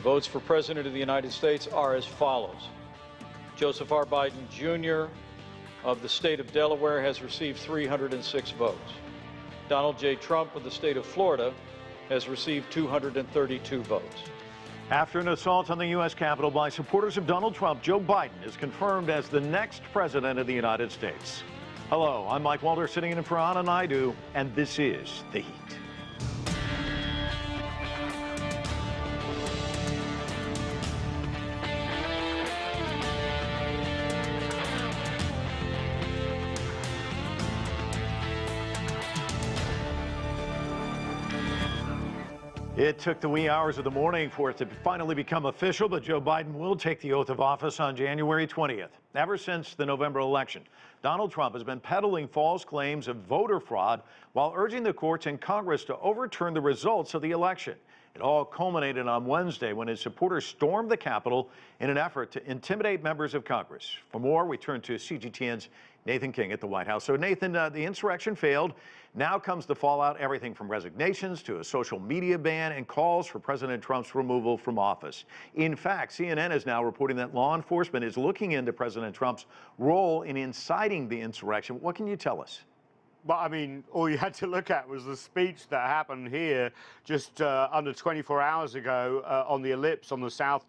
votes for President of the United States are as follows. Joseph R. Biden, Jr. of the state of Delaware has received 306 votes. Donald J. Trump of the state of Florida has received 232 votes. After an assault on the U.S. Capitol by supporters of Donald Trump, Joe Biden is confirmed as the next president of the United States. Hello, I'm Mike Walter, sitting in for Anna Naidu, and this is The Heat. It took the wee hours of the morning for it to finally become official, but Joe Biden will take the oath of office on January 20th. Ever since the November election, Donald Trump has been peddling false claims of voter fraud while urging the courts and Congress to overturn the results of the election. It all culminated on Wednesday when his supporters stormed the Capitol in an effort to intimidate members of Congress. For more, we turn to CGTN's Nathan King at the White House. So, Nathan, the insurrection failed. Now comes the fallout, everything from resignations to a social media ban and calls for President Trump's removal from office. In fact, CNN is now reporting that law enforcement is looking into President Trump's role in inciting the insurrection. What can you tell us? Well, I mean, all you had to look at was the speech that happened here just under 24 hours ago on the ellipse on the south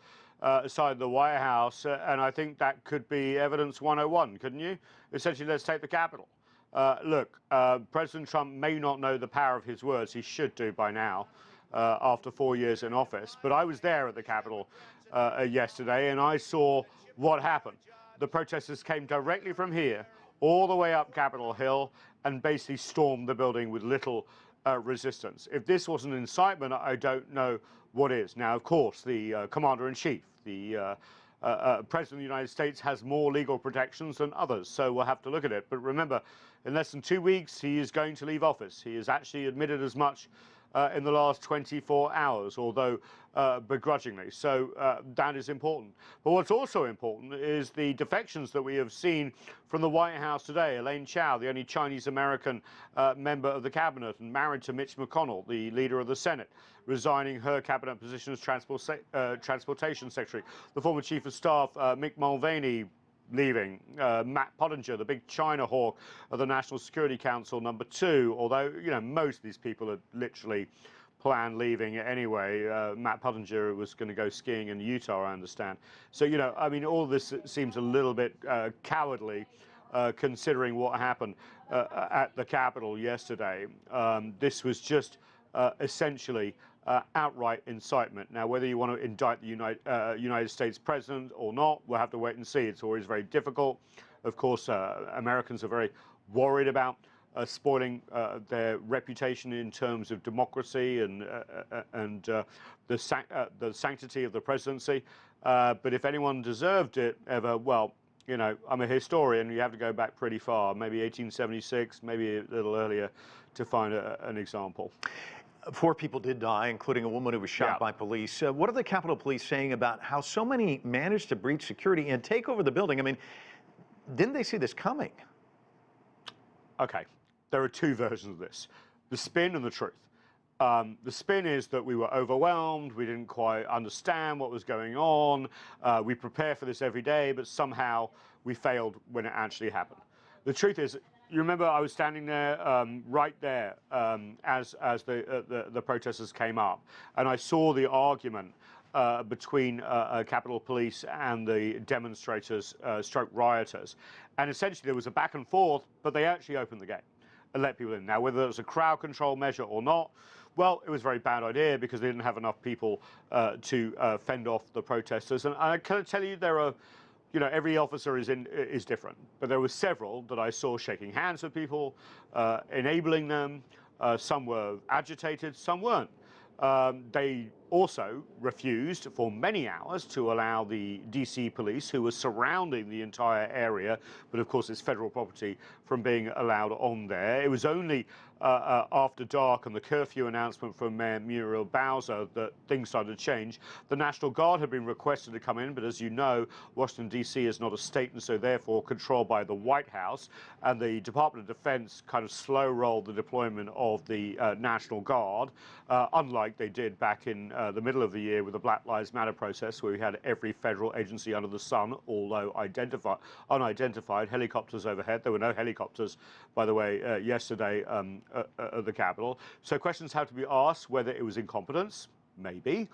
side of the White House, and I think that could be evidence 101, couldn't you? Essentially, let's take the Capitol. Look, President Trump may not know the power of his words. He should do by now, after 4 years in office. But I was there at the Capitol yesterday, and I saw what happened. The protesters came directly from here all the way up Capitol Hill and basically stormed the building with little resistance. If this was an incitement, I don't know what is. Now, of course, the Commander-in-Chief, the President of the United States, has more legal protections than others, so we'll have to look at it. But remember, in less than 2 weeks, he is going to leave office. He has actually admitted as much in the last 24 hours, although begrudgingly. So that is important. But what's also important is the defections that we have seen from the White House today. Elaine Chao, the only Chinese-American member of the cabinet and married to Mitch McConnell, the leader of the Senate, resigning her cabinet position as transportation secretary. The former chief of staff, Mick Mulvaney, leaving. Matt Pottinger, the big China hawk of the National Security Council, #2, although, you know, most of these people had literally planned leaving anyway. Matt Pottinger was going to go skiing in Utah, I understand. So, you know, I mean, all this seems a little bit cowardly, considering what happened at the Capitol yesterday. This was just essentially outright incitement. Now, whether you want to indict the United States president or not, we'll have to wait and see. It's always very difficult. Of course, Americans are very worried about spoiling their reputation in terms of democracy and the sanctity of the presidency. But if anyone deserved it ever, well, you know, I'm a historian. You have to go back pretty far, maybe 1876, maybe a little earlier, to find an example. 4 people did die, including a woman who was shot by police. What are the Capitol Police saying about how so many managed to breach security and take over the building? I mean, didn't they see this coming? Okay, there are 2 versions of this, the spin and the truth. The spin is that we were overwhelmed, we didn't quite understand what was going on, we prepare for this every day, but somehow we failed when it actually happened. The truth is, you remember I was standing there, right there, as the protesters came up, and I saw the argument between Capitol Police and the demonstrators, stroke rioters, and essentially there was a back and forth, but they actually opened the gate and let people in. Now, whether it was a crowd control measure or not, well, it was a very bad idea because they didn't have enough people to fend off the protesters. And I can tell you, there are, you know, every officer is different, but there were several that I saw shaking hands with people, enabling them. Some were agitated, some weren't. They also refused for many hours to allow the DC police, who were surrounding the entire area, but of course it's federal property, from being allowed on there. It was only after dark and the curfew announcement from Mayor Muriel Bowser that things started to change. The National Guard had been requested to come in, but as you know, Washington, D.C. is not a state and so therefore controlled by the White House. And the Department of Defense kind of slow-rolled the deployment of the National Guard, unlike they did back in the middle of the year with the Black Lives Matter process, where we had every federal agency under the sun, although unidentified, helicopters overhead. There were no helicopters, by the way, yesterday at the Capitol. So questions have to be asked whether it was incompetence, maybe,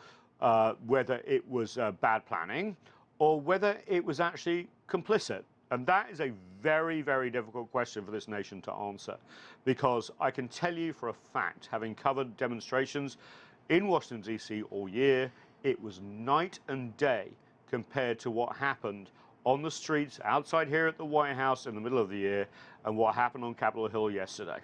whether it was bad planning, or whether it was actually complicit. And that is a very, very difficult question for this nation to answer, because I can tell you for a fact, having covered demonstrations in Washington, D.C. all year, it was night and day compared to what happened on the streets outside here at the White House in the middle of the year and what happened on Capitol Hill yesterday.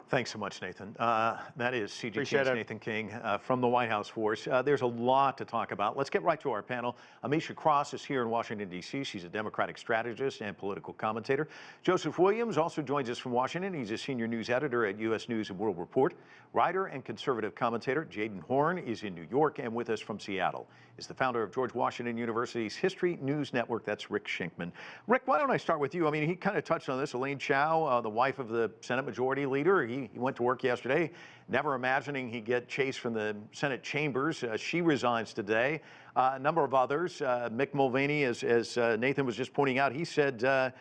Thanks so much, Nathan. That is CGTN's Nathan King from the White House Force. There's a lot to talk about. Let's get right to our panel. Ameshia Cross is here in Washington, D.C. She's a Democratic strategist and political commentator. Joseph Williams also joins us from Washington. He's a senior news editor at U.S. News and World Report. Writer and conservative commentator Jadan Horyn is in New York, and with us from Seattle is the founder of George Washington University's History News Network. That's Rick Shenkman. Rick, why don't I start with you? I mean, he kind of touched on this. Elaine Chao, the wife of the Senate Majority Leader, he went to work yesterday, never imagining he'd get chased from the Senate chambers. She resigns today. A number of others. Mick Mulvaney, as Nathan was just pointing out, he said,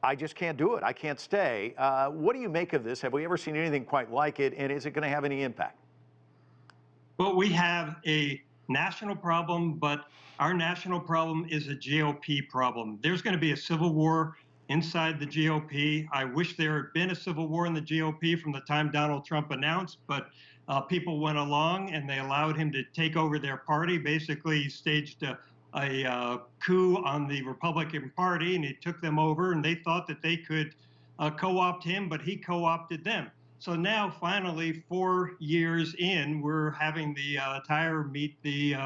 I just can't do it. I can't stay. What do you make of this? Have we ever seen anything quite like it? And is it going to have any impact? Well, we have a national problem, but our national problem is a GOP problem. There's going to be a civil war inside the GOP. I wish there had been a civil war in the GOP from the time Donald Trump announced, but people went along and they allowed him to take over their party. Basically, he staged a coup on the Republican Party, and he took them over, and they thought that they could co-opt him, but he co-opted them. So now, finally, 4 years in, we're having the tire meet the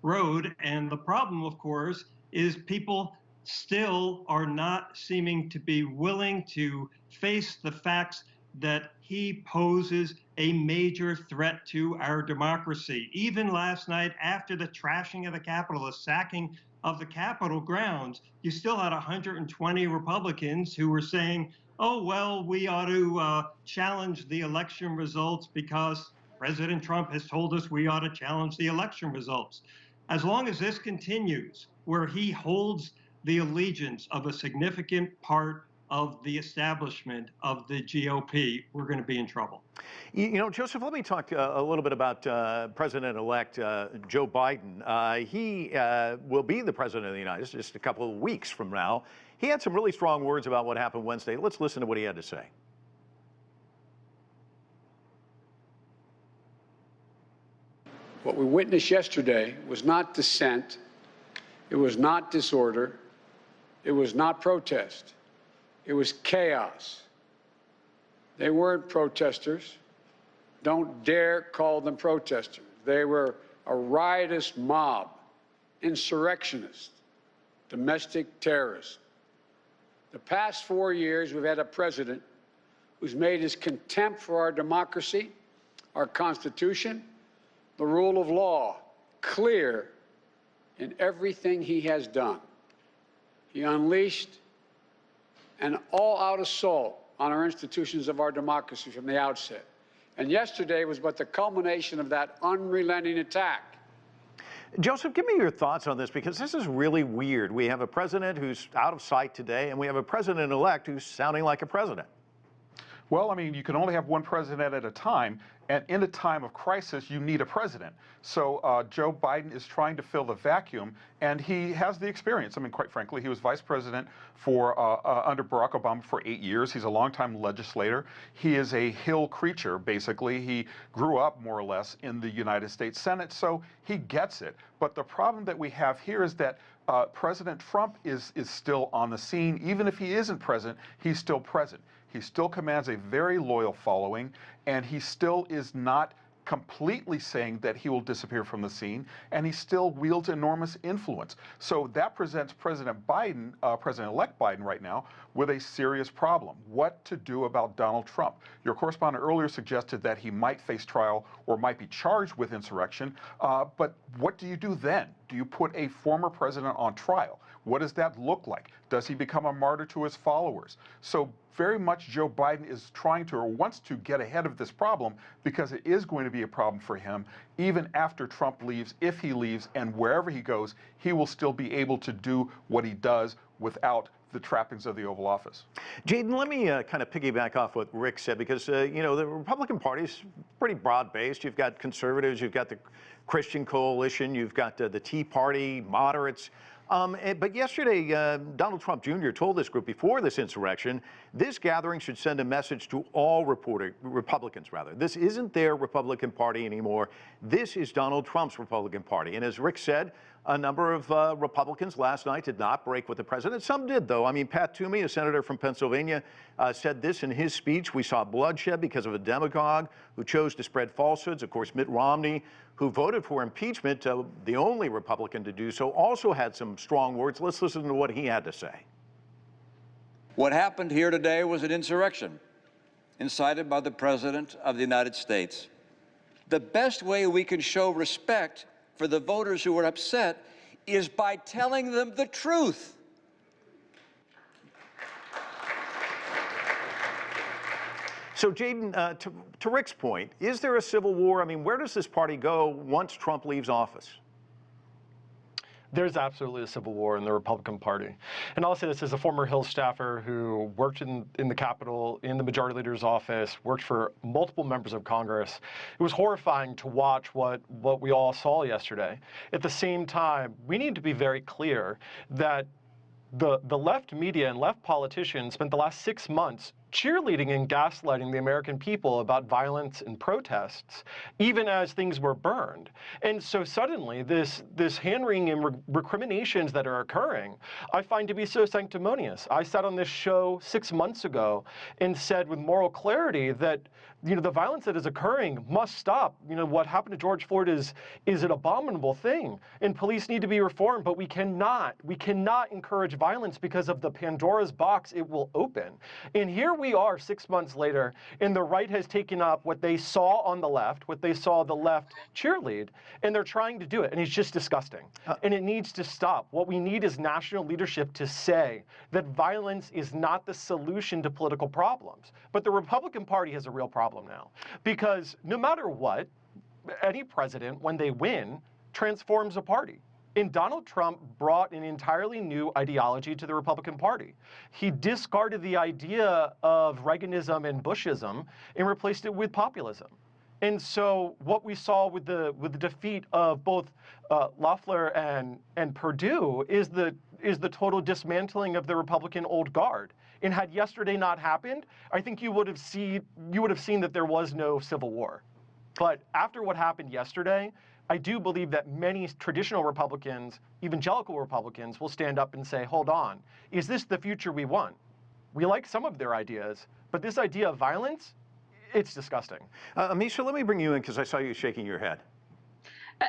road. And the problem, of course, is people still are not seeming to be willing to face the facts that he poses a major threat to our democracy. Even last night, after the trashing of the Capitol, the sacking of the Capitol grounds, you still had 120 Republicans who were saying, oh, well, we ought to challenge the election results because President Trump has told us we ought to challenge the election results. As long as this continues, where he holds the allegiance of a significant part of the establishment of the GOP, we're going to be in trouble. You know, Joseph, let me talk a little bit about President-elect Joe Biden. He will be the president of the United States just a couple of weeks from now. He had some really strong words about what happened Wednesday. Let's listen to what he had to say. What we witnessed yesterday was not dissent. It was not disorder. It was not protest. It was chaos. They weren't protesters. Don't dare call them protesters. They were a riotous mob, insurrectionists, domestic terrorists. The past 4 years, we've had a president who's made his contempt for our democracy, our Constitution, the rule of law clear in everything he has done. He unleashed an all-out assault on our institutions of our democracy from the outset. And yesterday was but the culmination of that unrelenting attack. Joseph, give me your thoughts on this, because this is really weird. We have a president who's out of sight today, and we have a president-elect who's sounding like a president. Well, I mean, you can only have one president at a time, and in a time of crisis, you need a president. So Joe Biden is trying to fill the vacuum, and he has the experience. I mean, quite frankly, he was vice president for under Barack Obama for 8 years. He's a longtime legislator. He is a Hill creature, basically. He grew up, more or less, in the United States Senate, so he gets it. But the problem that we have here is that President Trump is still on the scene. Even if he isn't president, he's still present. He still commands a very loyal following, and he still is not completely saying that he will disappear from the scene, and he still wields enormous influence. So that presents President Biden, President-elect Biden right now, with a serious problem. What to do about Donald Trump? Your correspondent earlier suggested that he might face trial or might be charged with insurrection, but what do you do then? Do you put a former president on trial? What does that look like? Does he become a martyr to his followers? So very much Joe Biden is trying to, or wants to, get ahead of this problem, because it is going to be a problem for him even after Trump leaves. If he leaves, and wherever he goes, he will still be able to do what he does without the trappings of the Oval Office. Jaden, let me kind of piggyback off what Rick said, because, you know, the Republican Party is pretty broad-based. You've got conservatives, you've got the Christian Coalition, you've got the Tea Party, moderates. But yesterday, Donald Trump Jr. told this group before this insurrection, this gathering should send a message to all Republicans. This isn't their Republican Party anymore. This is Donald Trump's Republican Party. And as Rick said, a number of Republicans last night did not break with the president. Some did, though. I mean, Pat Toomey, a senator from Pennsylvania, said this in his speech: "We saw bloodshed because of a demagogue who chose to spread falsehoods." Of course, Mitt Romney, who voted for impeachment, the only Republican to do so, also had some strong words. Let's listen to what he had to say. What happened here today was an insurrection incited by the President of the United States. The best way we can show respect for the voters who were upset is by telling them the truth. So, Jaden, to Rick's point, is there a civil war? I mean, where does this party go once Trump leaves office? There's absolutely a civil war in the Republican Party. And I'll say this as a former Hill staffer who worked in the Capitol, in the Majority Leader's office, worked for multiple members of Congress. It was horrifying to watch what we all saw yesterday. At the same time, we need to be very clear that the left media and left politicians spent the last 6 months cheerleading and gaslighting the American people about violence and protests, even as things were burned. And so suddenly this hand-wringing and recriminations that are occurring, I find to be so sanctimonious. I sat on this show 6 months ago and said with moral clarity that, you know, the violence that is occurring must stop. You know, what happened to George Floyd is an abominable thing, and police need to be reformed, but we cannot encourage violence because of the Pandora's box it will open. And here we are 6 months later, and the right has taken up what they saw on the left, what they saw the left cheerlead, and they're trying to do it, and it's just disgusting. And it needs to stop. What we need is national leadership to say that violence is not the solution to political problems. But the Republican Party has a real problem now, because no matter what, any president, when they win, transforms a party. And Donald Trump brought an entirely new ideology to the Republican Party. He discarded the idea of Reaganism and Bushism and replaced it with populism. And so what we saw with the defeat of both Loeffler and Perdue is the total dismantling of the Republican old guard. And had yesterday not happened, I think you would have seen that there was no civil war. But after what happened yesterday, I do believe that many traditional Republicans, evangelical Republicans, will stand up and say, hold on, is this the future we want? We like some of their ideas, but this idea of violence, it's disgusting. Ameshia, let me bring you in, because I saw you shaking your head.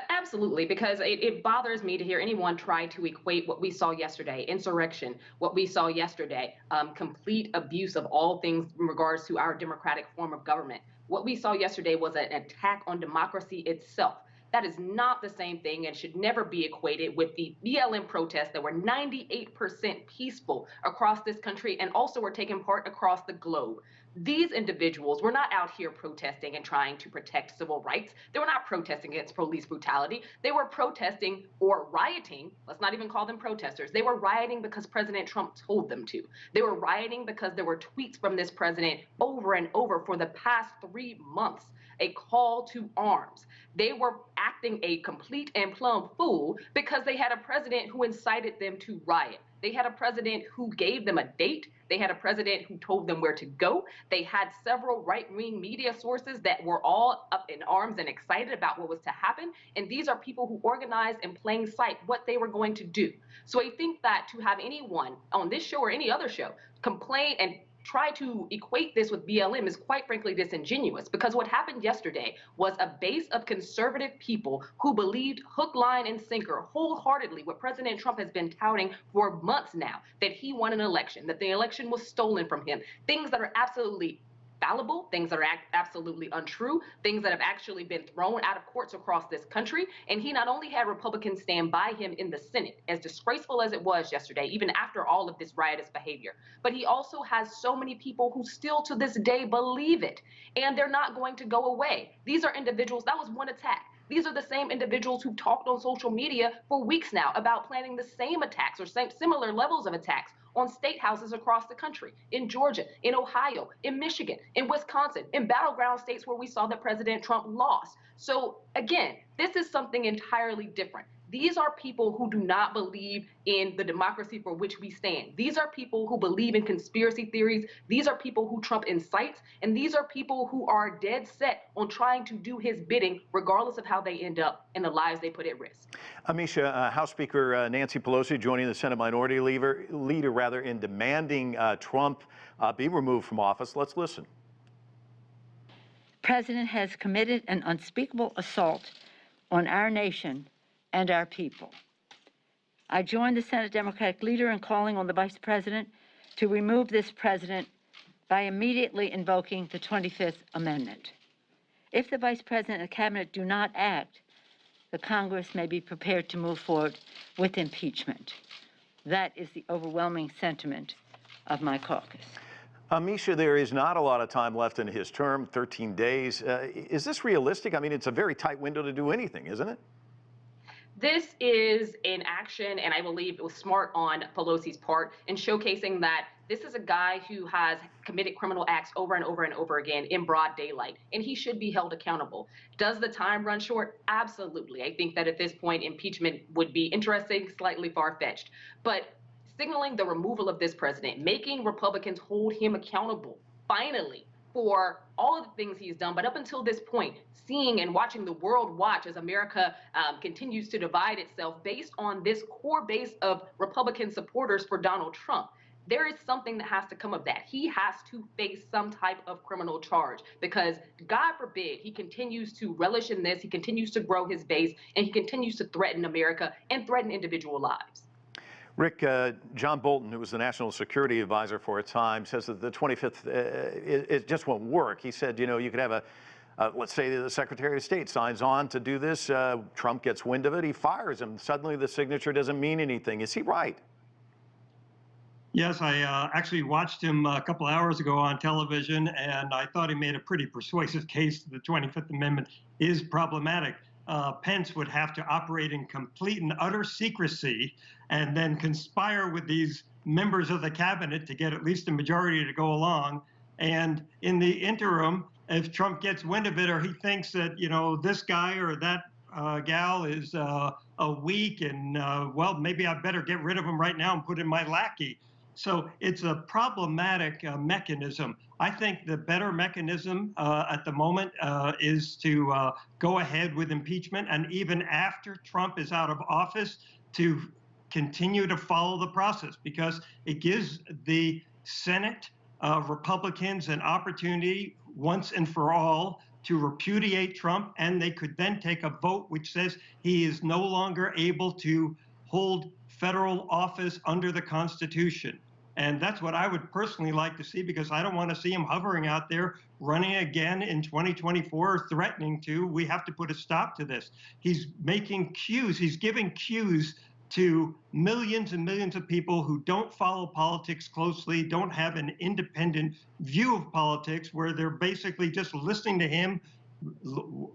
Absolutely, because it bothers me to hear anyone try to equate what we saw yesterday, insurrection, what we saw yesterday, complete abuse of all things in regards to our democratic form of government. What we saw yesterday was an attack on democracy itself. That is not the same thing and should never be equated with the BLM protests that were 98% peaceful across this country and also were taking part across the globe. These individuals were not out here protesting and trying to protect civil rights. They were not protesting against police brutality. They were protesting or rioting. Let's not even call them protesters. They were rioting because President Trump told them to. They were rioting because there were tweets from this president over and over for the past 3 months, a call to arms. They were acting a complete and plumb fool because they had a president who incited them to riot. They had a president who gave them a date. They had a president who told them where to go. They had several right-wing media sources that were all up in arms and excited about what was to happen. And these are people who organized in plain sight what they were going to do. So I think that to have anyone on this show or any other show complain and try to equate this with BLM is quite frankly disingenuous, because what happened yesterday was a base of conservative people who believed hook, line, and sinker wholeheartedly what President Trump has been touting for months now, that he won an election, that the election was stolen from him, things that are absolutely fallible, things that are absolutely untrue, things that have actually been thrown out of courts across this country. And he not only had Republicans stand by him in the Senate, as disgraceful as it was yesterday, even after all of this riotous behavior, but he also has so many people who still to this day believe it, and they're not going to go away. These are individuals, that was one attack. These are the same individuals who talked on social media for weeks now about planning the same attacks or similar levels of attacks on state houses across the country, in Georgia, in Ohio, in Michigan, in Wisconsin, in battleground states where we saw that President Trump lost. So again, this is something entirely different. These are people who do not believe in the democracy for which we stand. These are people who believe in conspiracy theories. These are people who Trump incites. And these are people who are dead set on trying to do his bidding, regardless of how they end up and the lives they put at risk. Ameshia, House Speaker Nancy Pelosi joining the Senate Minority Leader in demanding Trump be removed from office. Let's listen. The President has committed an unspeakable assault on our nation and our people. I join the Senate Democratic leader in calling on the Vice President to remove this president by immediately invoking the 25th Amendment. If the Vice President and Cabinet do not act, the Congress may be prepared to move forward with impeachment. That is the overwhelming sentiment of my caucus. Ameshia, there is not a lot of time left in his term, 13 days. Is this realistic? I mean, it's a very tight window to do anything, isn't it? This is an action, and I believe it was smart on Pelosi's part in showcasing that this is a guy who has committed criminal acts over and over and over again in broad daylight, and he should be held accountable. Does the time run short? Absolutely. I think that at this point, impeachment would be interesting, slightly far-fetched. But signaling the removal of this president, making Republicans hold him accountable, finally, for all of the things he's done, but up until this point, seeing and watching the world watch as America continues to divide itself based on this core base of Republican supporters for Donald Trump. There is something that has to come of that. He has to face some type of criminal charge because, God forbid, he continues to relish in this, he continues to grow his base, and he continues to threaten America and threaten individual lives. Rick, John Bolton, who was the national security advisor for a time, says that the 25th, it just won't work. He said, you know, you could have let's say the Secretary of State signs on to do this, Trump gets wind of it, he fires him. Suddenly the signature doesn't mean anything. Is he right? Yes, I actually watched him a couple hours ago on television, and I thought he made a pretty persuasive case that the 25th Amendment is problematic. Pence would have to operate in complete and utter secrecy and then conspire with these members of the cabinet to get at least a majority to go along. And in the interim, if Trump gets wind of it or he thinks that, you know, this guy or that gal is a weak and, well, maybe I better get rid of him right now and put in my lackey. So it's a problematic mechanism. I think the better mechanism at the moment is to go ahead with impeachment, and even after Trump is out of office, to continue to follow the process, because it gives the Senate Republicans an opportunity once and for all to repudiate Trump, and they could then take a vote which says he is no longer able to hold federal office under the Constitution. And that's what I would personally like to see, because I don't want to see him hovering out there running again in 2024 or threatening to. We have to put a stop to this. He's making cues. He's giving cues to millions and millions of people who don't follow politics closely, don't have an independent view of politics, where they're basically just listening to him,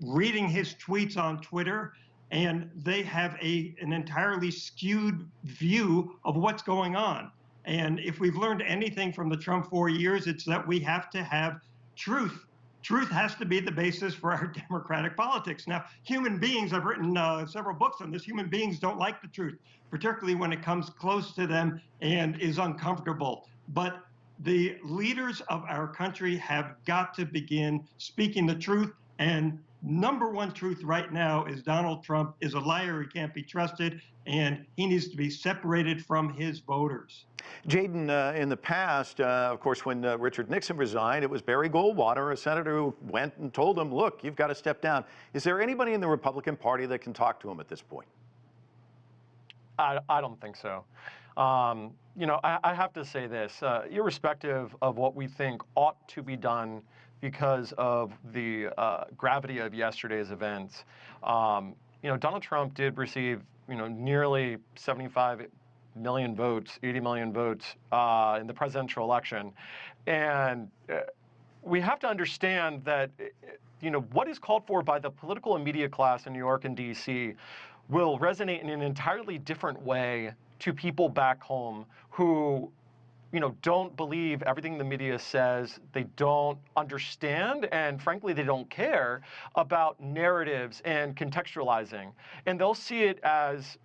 reading his tweets on Twitter, and they have an entirely skewed view of what's going on. And if we've learned anything from the Trump 4 years, it's that we have to have truth. Truth has to be the basis for our democratic politics. Now, human beings, I've written several books on this, human beings don't like the truth, particularly when it comes close to them and is uncomfortable. But the leaders of our country have got to begin speaking the truth and number one truth right now is Donald Trump is a liar. He can't be trusted, and he needs to be separated from his voters. Jadan, in the past, of course, when Richard Nixon resigned, it was Barry Goldwater, a senator, who went and told him, look, you've got to step down. Is there anybody in the Republican Party that can talk to him at this point? I don't think so. You know, I have to say this, irrespective of what we think ought to be done because of the gravity of yesterday's events, you know, Donald Trump did receive, you know, nearly 75 million votes, 80 million votes in the presidential election. And we have to understand that, you know, what is called for by the political and media class in New York and DC will resonate in an entirely different way to people back home who, you know, don't believe everything the media says. They don't understand, and frankly, they don't care about narratives and contextualizing. And they'll see it as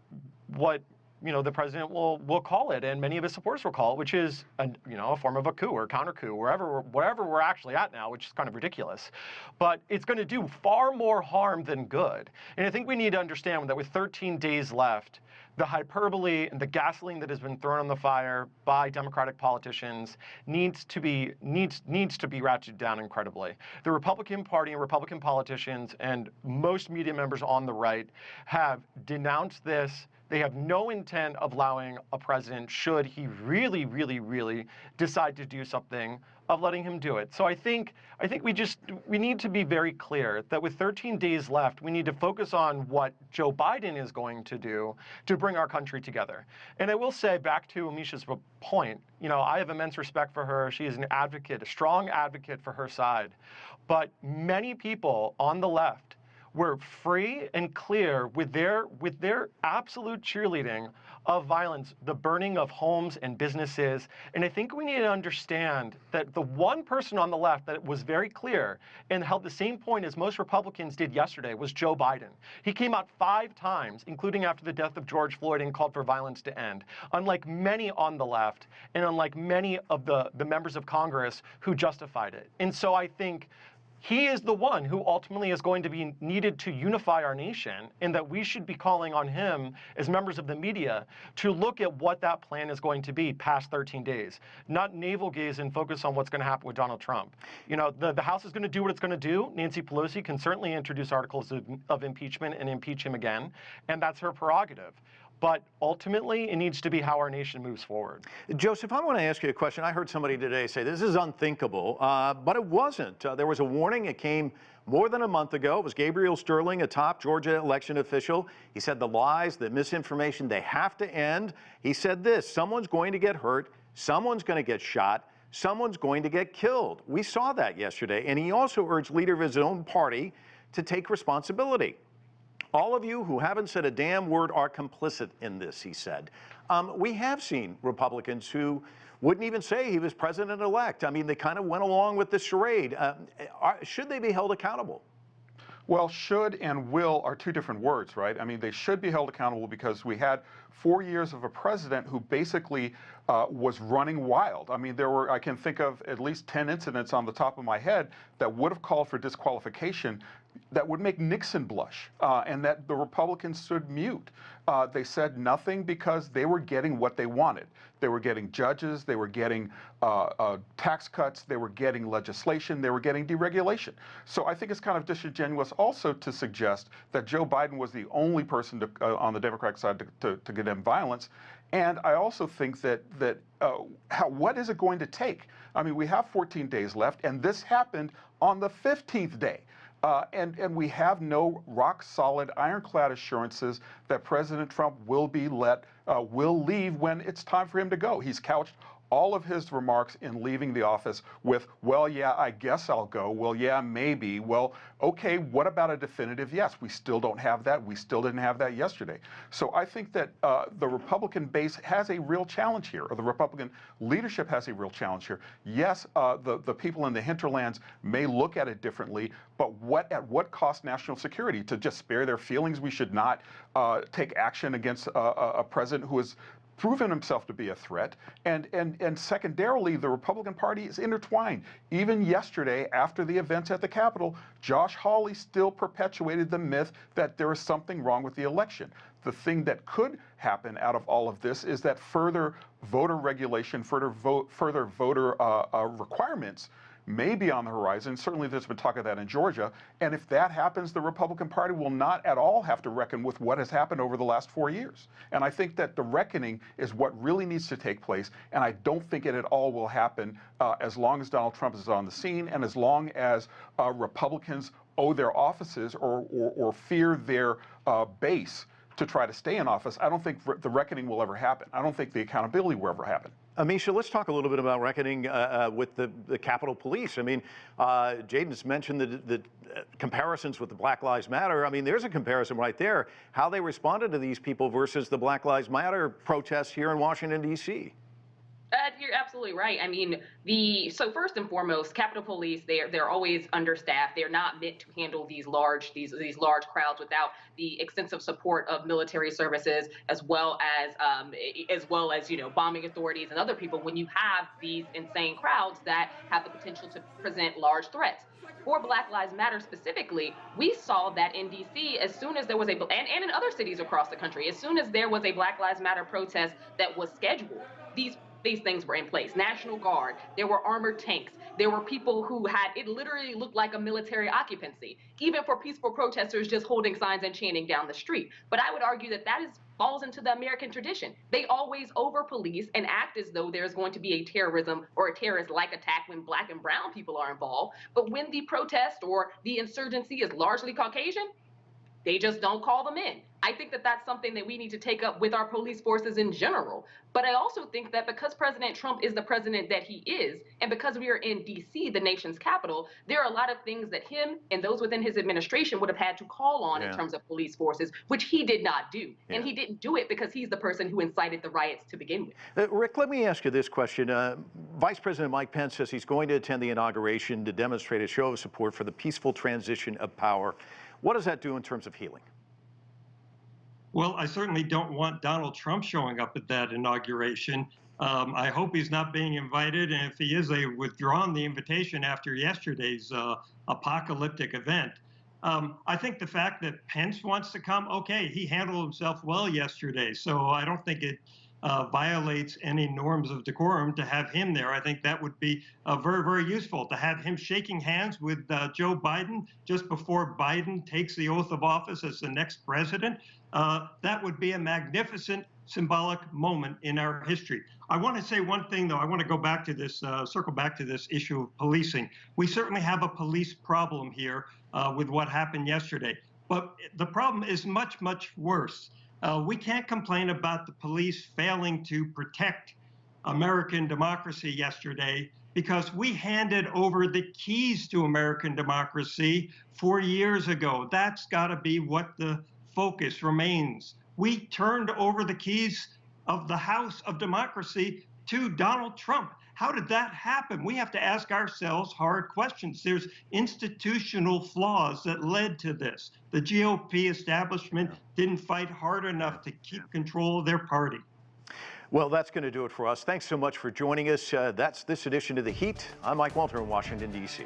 what, you know, the president will call it, and many of his supporters will call it, which is, you know, a form of a coup or counter coup, wherever we're actually at now, which is kind of ridiculous. But it's going to do far more harm than good. And I think we need to understand that with 13 days left, the hyperbole and the gasoline that has been thrown on the fire by Democratic politicians needs to be ratcheted down incredibly. The Republican Party and Republican politicians and most media members on the right have denounced this. They have no intent of allowing a president, should he really, really, really decide to do something, of letting him do it. So I think we need to be very clear that with 13 days left, we need to focus on what Joe Biden is going to do to bring our country together. And I will say, back to Ameshia's point, you know, I have immense respect for her. She is an advocate, a strong advocate for her side. But many people on the left were free and clear with their absolute cheerleading of violence, the burning of homes and businesses. And I think we need to understand that the one person on the left that was very clear and held the same point as most Republicans did yesterday was Joe Biden. He came out 5 times, including after the death of George Floyd, and called for violence to end. Unlike many on the left, and unlike many of the members of Congress who justified it. And so I think he is the one who ultimately is going to be needed to unify our nation, and that we should be calling on him as members of the media to look at what that plan is going to be past 13 days, not navel gaze and focus on what's going to happen with Donald Trump. You know, the House is going to do what it's going to do. Nancy Pelosi can certainly introduce articles of impeachment and impeach him again, and that's her prerogative. But ultimately, it needs to be how our nation moves forward. Joseph, I want to ask you a question. I heard somebody today say this is unthinkable, but it wasn't. There was a warning. It came more than a month ago. It was Gabriel Sterling, a top Georgia election official. He said the lies, the misinformation, they have to end. He said this: someone's going to get hurt, someone's going to get shot, someone's going to get killed. We saw that yesterday. And he also urged leader of his own party to take responsibility. All of you who haven't said a damn word are complicit in this, he said. We have seen Republicans who wouldn't even say he was president-elect. I mean, they kind of went along with the charade. Should they be held accountable? Well, should and will are 2 different words, right? I mean, they should be held accountable because we had 4 years of a president who basically was running wild. I mean, I can think of at least 10 incidents on the top of my head that would have called for disqualification, that would make Nixon blush, and that the Republicans stood mute. They said nothing because they were getting what they wanted. They were getting judges, they were getting tax cuts, they were getting legislation, they were getting deregulation. So I think it's kind of disingenuous also to suggest that Joe Biden was the only person on the Democratic side to condemn violence. And I also think that what is it going to take? I mean, we have 14 days left, and this happened on the 15th day. And we have no rock-solid, ironclad assurances that President Trump will leave when it's time for him to go. He's couched all of his remarks in leaving the office with, well, yeah, I guess I'll go. Well, yeah, maybe. Well, okay, what about a definitive yes? We still don't have that. We still didn't have that yesterday. So I think that the Republican base has a real challenge here, or the Republican leadership has a real challenge here. Yes, the people in the hinterlands may look at it differently, but at what cost national security? To just spare their feelings, we should not take action against a president who is proven himself to be a threat. And secondarily, the Republican Party is intertwined. Even yesterday, after the events at the Capitol, Josh Hawley still perpetuated the myth that there is something wrong with the election. The thing that could happen out of all of this is that further voter regulation, further voter requirements may be on the horizon. Certainly there's been talk of that in Georgia. And if that happens, the Republican Party will not at all have to reckon with what has happened over the last 4 years. And I think that the reckoning is what really needs to take place. And I don't think it at all will happen as long as Donald Trump is on the scene and as long as Republicans owe their offices or fear their base to try to stay in office. I don't think the reckoning will ever happen. I don't think the accountability will ever happen. Ameshia, let's talk a little bit about reckoning with the Capitol Police. I mean, Jaden's mentioned the comparisons with the Black Lives Matter. I mean, there's a comparison right there, how they responded to these people versus the Black Lives Matter protests here in Washington, D.C. You're absolutely right. I mean, so first and foremost, Capitol Police, they're always understaffed. They're not meant to handle these large crowds without the extensive support of military services, as well as bombing authorities and other people. When you have these insane crowds that have the potential to present large threats. For Black Lives Matter specifically, we saw that in D.C. as soon as there was and in other cities across the country, as soon as there was a Black Lives Matter protest that was scheduled, these things were in place. National Guard, there were armored tanks, there were people who it literally looked like a military occupancy, even for peaceful protesters just holding signs and chanting down the street. But I would argue that falls into the American tradition. They always over-police and act as though there's going to be a terrorism or a terrorist-like attack when Black and brown people are involved. But when the protest or the insurgency is largely Caucasian, they just don't call them in. I think that that's something that we need to take up with our police forces in general. But I also think that because President Trump is the president that he is, and because we are in D.C., the nation's capital, there are a lot of things that him and those within his administration would have had to call on in terms of police forces, which he did not do. Yeah. And he didn't do it because he's the person who incited the riots to begin with. Rick, let me ask you this question. Vice President Mike Pence says he's going to attend the inauguration to demonstrate a show of support for the peaceful transition of power. What does that do in terms of healing? Well, I certainly don't want Donald Trump showing up at that inauguration. I hope he's not being invited, and if he is, they've withdrawn the invitation after yesterday's apocalyptic event. I think the fact that Pence wants to come, okay, he handled himself well yesterday, so I don't think it violates any norms of decorum to have him there. I think that would be very, very useful to have him shaking hands with Joe Biden just before Biden takes the oath of office as the next president. That would be a magnificent symbolic moment in our history. I want to say one thing, though. I want to go back to this, circle back to this issue of policing. We certainly have a police problem here with what happened yesterday, but the problem is much, much worse. We can't complain about the police failing to protect American democracy yesterday because we handed over the keys to American democracy 4 years ago. That's got to be what the focus remains. We turned over the keys of the House of Democracy to Donald Trump. How did that happen? We have to ask ourselves hard questions. There's institutional flaws that led to this. The GOP establishment didn't fight hard enough to keep control of their party. Well, that's going to do it for us. Thanks so much for joining us. That's this edition of The Heat. I'm Mike Walter in Washington, D.C.